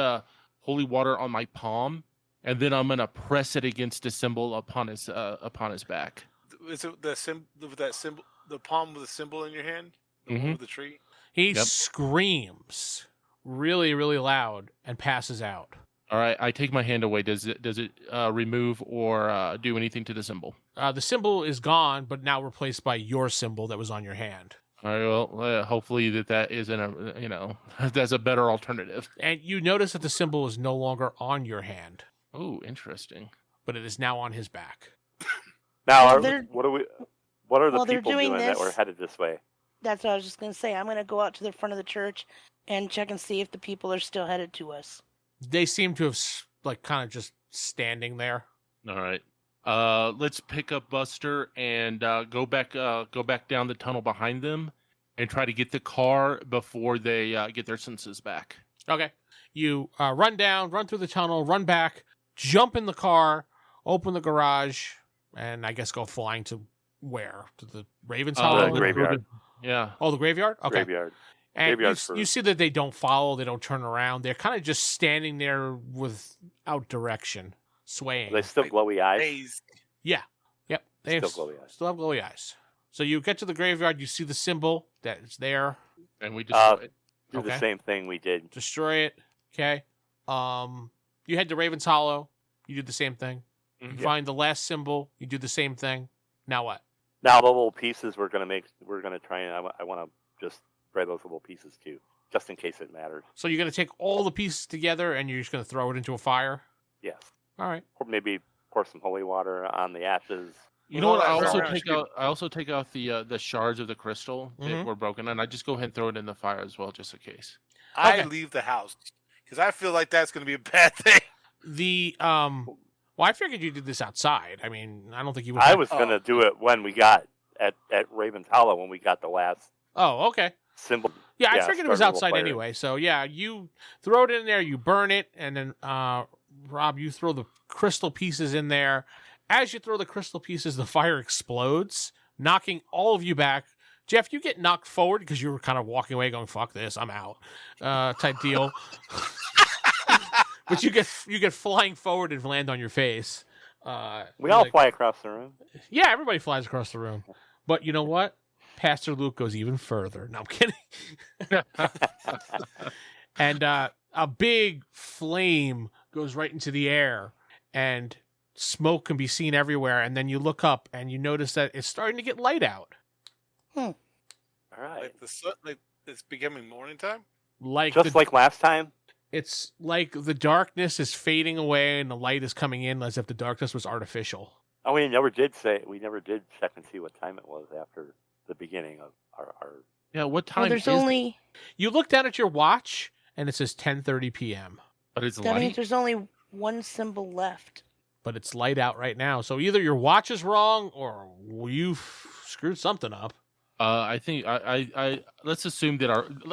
holy water on my palm, and then I'm going to press it against the symbol upon his back. Is it the symbol, the palm with the symbol in your hand, the one Mhm. with the tree? He Yep. screams really, really loud and passes out. All right. I take my hand away. Does it remove or do anything to the symbol? The symbol is gone, but now replaced by your symbol that was on your hand. All right. Well, hopefully that isn't a that's a better alternative. And you notice that the symbol is no longer on your hand, Oh, interesting. but it is now on his back. Now, Well, are, they're- what are the while they're people doing doing that were this- headed this way? That's what I was just going to say. I'm going to go out to the front of the church and check and see if the people are still headed to us. They seem to have kind of just standing there. All right. Let's pick up Buster and go back down the tunnel behind them and try to get the car before they get their senses back. Okay. You run down, run through the tunnel, run back, jump in the car, open the garage, and I guess go flying to where? To the Ravens Hollow? The graveyard. Yeah. Oh, the graveyard? Okay. Graveyard. And you, Graveyard's you first. see that they don't follow, they don't turn around. They're kind of just standing there without direction, swaying. Are they still glowy eyes? Haze. Yep. They Still glowy eyes. still have glowy eyes. So you get to the graveyard, you see the symbol that's there. And we destroy it. Do Okay. the same thing we did. Destroy it. Okay. You head to Raven's Hollow. You do the same thing. You Mhm. find the last symbol. You do the same thing. Now what? Now the little pieces we're gonna try and I want to just spread those little pieces too, just in case it matters. So you're going to take all the pieces together and you're just going to throw it into a fire? Yes. All right. Or maybe pour some holy water on the ashes. You know what? I Well, also that's take out. I also take out the shards of the crystal Mhm. that were broken, and I just go ahead and throw it in the fire as well, just in case. I Okay. leave the house because I feel like that's going to be a bad thing. Well, I figured you did this outside. I mean, I don't think you would. I have- was gonna do it when we got at Raven's Hollow when we got the last Oh, okay. symbol. Yeah, I Yeah, figured it was start a little outside fire. anyway. So yeah, you throw it in there, you burn it, and then Rob, you throw the crystal pieces in there. As you throw the crystal pieces, the fire explodes, knocking all of you back. Jeff, you get knocked forward because you were kind of walking away, going "fuck this, I'm out," type deal. But you get flying forward and land on your face. We all fly across the room. Yeah, everybody flies across the room. But you know what? Pastor Luke goes even further. No, I'm kidding. And a big flame goes right into the air, and smoke can be seen everywhere. And then you look up and you notice that it's starting to get light out. All right. Like the sun, like it's becoming morning time. Like Just like last time. it's like the darkness is fading away and the light is coming in as if the darkness was artificial. Oh, we never did check and see what time it was after the beginning of our Yeah. What time Well, there's is only You look down at your watch and it says 10:30 p.m. But it's that means light. there's only one symbol left. But it's light out right now. So either your watch is wrong or you screwed something up. I think I let's assume that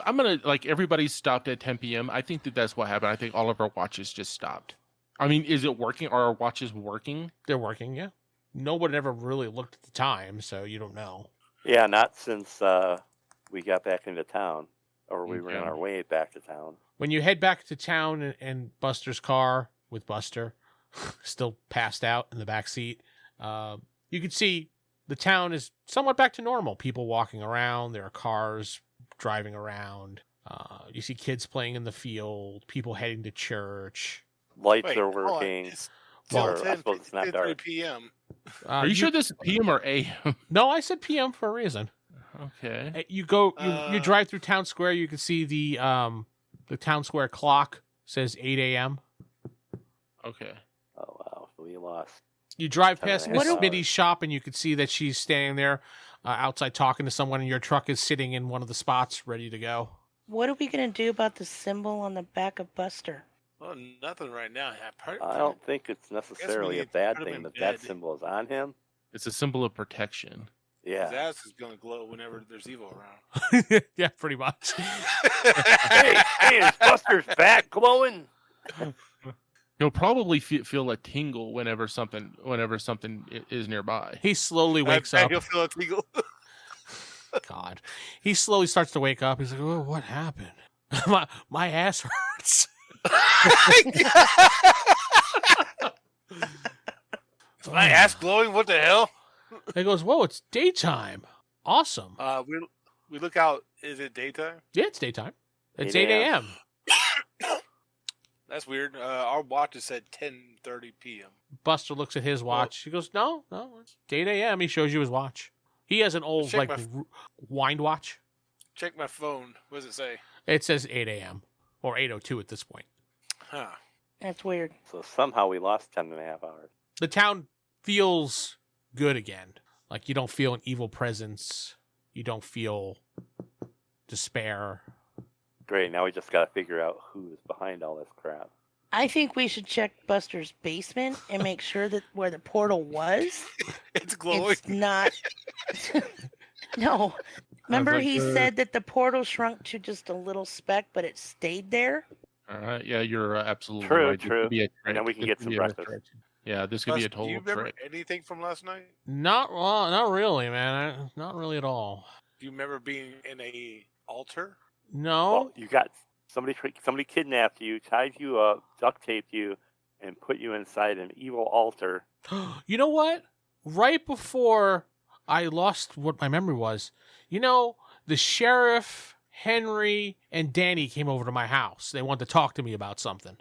I'm gonna like everybody stopped at 10 p.m. I think that's what happened. I think all of our watches just stopped. I mean, is it working? Are our watches working? They're working, yeah. No one ever really looked at the time, so you don't know. Yeah, not since we got back into town, or we were Okay. on our way back to town. When you head back to town in Buster's car with Buster still passed out in the back seat, you can see the town is somewhat back to normal. People walking around, there are cars driving around. You see kids playing in the field, people heading to church. Lights Wait, are hold on. working. It's Well, till I suppose it's not 10:30 dark. p.m. Are you sure this is PM or AM? No, I said PM for a reason. Okay. You go, you Uh, drive through town square. You can see the town square clock says 8 a.m. Okay. Oh wow, so we lost. You drive What past do- Miss What do- Smitty's shop, and you can see that she's standing there outside talking to someone, and your truck is sitting in one of the spots ready to go. What are we gonna do about the symbol on the back of Buster? Well, nothing right now. I don't think it's necessarily a need to bad put him thing in that bed. that symbol is on him. It's a symbol of protection. Yeah. His ass is gonna glow whenever there's evil around. Yeah, pretty much. Hey, is Buster's back glowing? He'll probably feel a tingle whenever something is nearby. He slowly wakes I bet up. He'll feel a tingle. God. He slowly starts to wake up. He's like, oh, what happened? my ass hurts. Is my ass glowing? What the hell? He goes, whoa, it's daytime. Awesome. We look out. Is it daytime? Yeah, it's daytime. It's 8 8 a.m. That's weird. Our watch is at 10:30 p.m. Buster looks at his watch. He goes, no, it's 8 a.m. He shows you his watch. He has an old, Check like, my wind watch. Check my phone. What does it say? It says 8 a.m. or 8:02 at this point. Huh. That's weird. So somehow we lost 10.5 hours. The town feels good again. Like, you don't feel an evil presence. You don't feel despair. Great. Now we just got to figure out who is behind all this crap. I think we should check Buster's basement and make sure that where the portal was, It's glowing. it's not. No. Remember, like he the- said that the portal shrunk to just a little speck, but it stayed there. All right. Yeah, you're absolutely True, right. This true. could be a And then we trick. can This get could some be a breakfast. trick. Yeah, this could be a Do total you remember trick. anything from last night? Not really, man. Not really at all. Do you remember being in a altar? No. Well, you got somebody kidnapped you, tied you up, duct taped you, and put you inside an evil altar. You know what? Right before I lost what my memory was, the sheriff, Henry, and Danny came over to my house. They wanted to talk to me about something.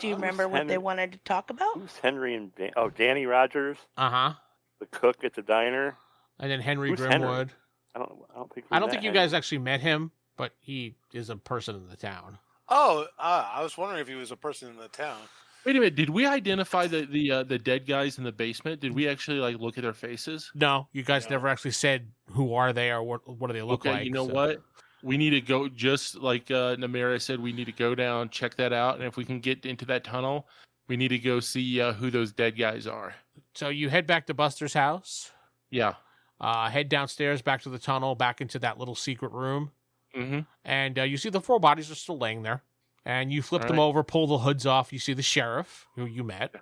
Do you remember what they Henry? wanted to talk about? Who's Henry and Danny Rogers, Uh-huh. the cook at the diner? And then Henry Who's Henry? Grimwood. I don't think. I don't think you guys actually met him, but he is a person in the town. Oh, I was wondering if he was a person in the town. Wait a minute. Did we identify the dead guys in the basement? Did we actually look at their faces? No, you guys No. never actually said who are they or what do they look Okay, like. you know so- what? We need to go, just like Namira said, we need to go down, check that out, and if we can get into that tunnel, we need to go see who those dead guys are. So you head back to Buster's house, Yeah. head downstairs, back to the tunnel, back into that little secret room, Mm-hmm. and you see the 4 bodies are still laying there. And you flip All them right. over, pull the hoods off. You see the sheriff, who you met.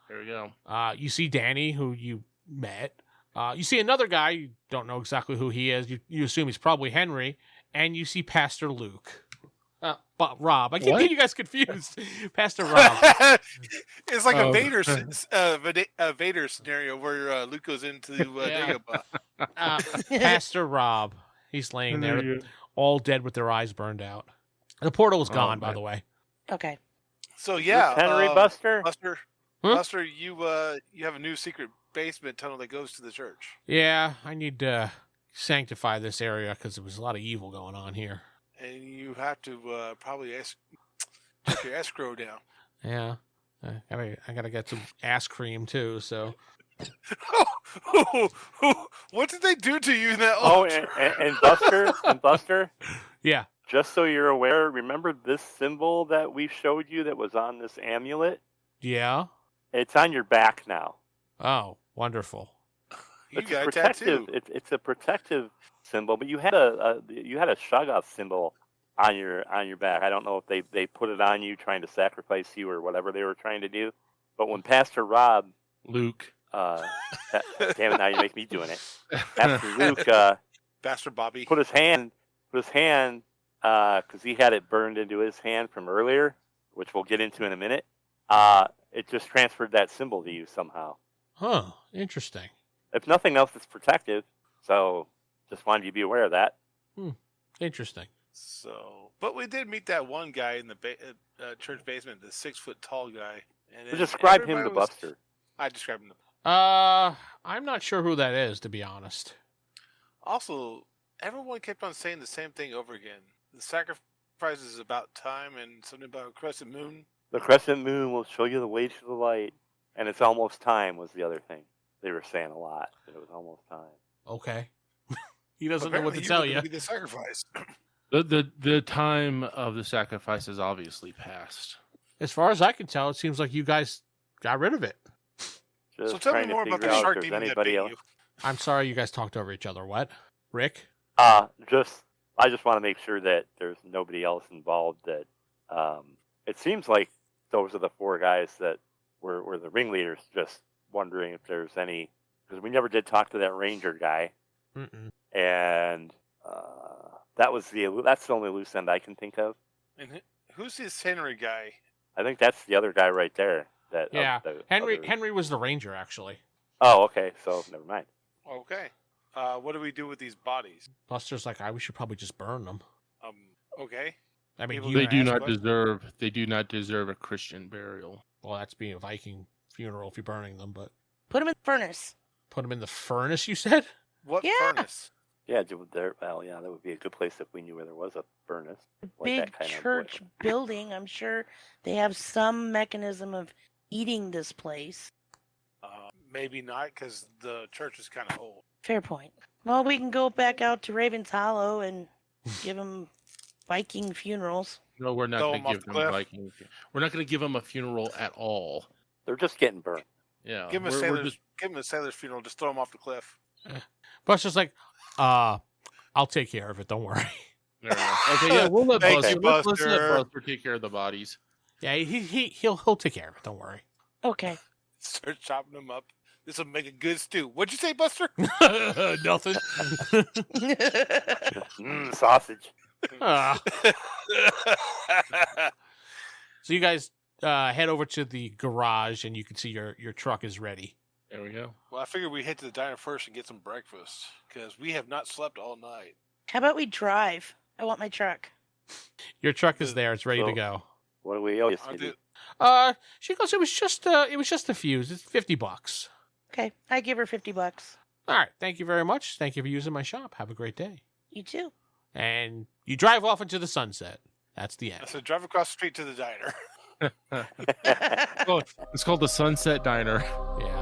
There we go. You see Danny, who you met. You see another guy. You don't know exactly who he is. You assume he's probably Henry. And you see Pastor Luke. But Rob. I keep What? getting you guys confused. Pastor Rob. It's like a Oh. Vader scenario where Luke goes into Yeah. Dagobah. Pastor Rob. He's laying there, all dead with their eyes burned out. The portal was Oh, gone, by man. the way. Okay. So yeah, Henry Buster. Buster, Huh? Buster, you have a new secret basement tunnel that goes to the church, Yeah, I need to sanctify this area because there was a lot of evil going on here. and you have to probably check your escrow down. Yeah. I gotta get some ass cream too, so What did they do to you in that Oh, altar? and Buster. yeah. Just so you're aware, remember this symbol that we showed you that was on this amulet? Yeah. It's on your back now. Oh, wonderful. You It's got a protective. tattoo. It's a protective symbol, but you had a Shoggoth symbol on your back. I don't know if they put it on you trying to sacrifice you or whatever they were trying to do. But when Pastor Rob, Luke. damn it, now you make me doing it. Pastor Luke Bastard Bobby. put his hand, because he had it burned into his hand from earlier, which we'll get into in a minute. It just transferred that symbol to you somehow. Huh. Interesting. If nothing else, it's protective. So just wanted you to be aware of that. Interesting. So, but we did meet that one guy in the church basement, the 6-foot tall guy. And We then describe him to everybody was- Buster. I described him. I'm not sure who that is, to be honest. Also, everyone kept on saying the same thing over again. The sacrifice is about time and something about a crescent moon. The crescent moon will show you the way to the light. And it's almost time was the other thing. They were saying a lot. That it was almost time. Okay. He doesn't know what to Apparently tell was you. gonna Be the sacrifice. The time of the sacrifice has obviously passed. As far as I can tell, it seems like you guys got rid of it. Just So tell me trying to more about figure the out shark if there's demon that anybody bit else. you. I'm sorry you guys talked over each other. What? Rick? I just want to make sure that there's nobody else involved. That it seems like those are the 4 guys that were the ringleaders. Just wondering if there's any, because we never did talk to that ranger guy, Mm-mm. and that's the only loose end I can think of. And who's this Henry guy? I think that's the other guy right there. Yeah, Henry was the ranger, actually. Oh, okay. So never mind. Okay. What do we do with these bodies? Buster's like, we should probably just burn them. Okay. I mean, People you, They do ask not questions? deserve. They do not deserve a Christian burial. well, that's being a Viking funeral if you're burning them, but Put them in the furnace. put them in the furnace, you said? What Yeah. furnace? Yeah, well, yeah, that would be a good place if we knew where there was a furnace. Like Big that kind of church building. I'm sure they have some mechanism of heating this place. Maybe not, because the church is kind of old. Fair point. Well, we can go back out to Raven's Hollow and give them Viking funerals. No, we're not Throw going 'em to off give the them cliff. Viking. We're not going to give them a funeral at all. They're just getting burned. Yeah, Give him we're a sailor's funeral. Just throw him off the cliff. Buster's like, I'll take care of it. Don't worry. there we go. Okay, yeah, we'll let Thank Buster. you, Let's Buster. let Buster take care of the bodies. Yeah, he'll take care of it. Don't worry. Okay. Start chopping them up. This will make a good stew. What'd you say, Buster? Nothing. Sausage. Ah. So you guys head over to the garage, and you can see your truck is ready. There we go. Well, I figured we'd head to the diner first and get some breakfast, because we have not slept all night. How about we drive? I want my truck. Your truck is there. It's ready to So- go. What do we owe you? Aren't Stevie? they- She goes, it was just a fuse. It's $50. Okay, I give her $50. All right. Thank you very much. Thank you for using my shop. Have a great day. You too. And you drive off into the sunset. That's the I end. said, drive across the street to the diner. Oh, it's called the Sunset Diner. Yeah.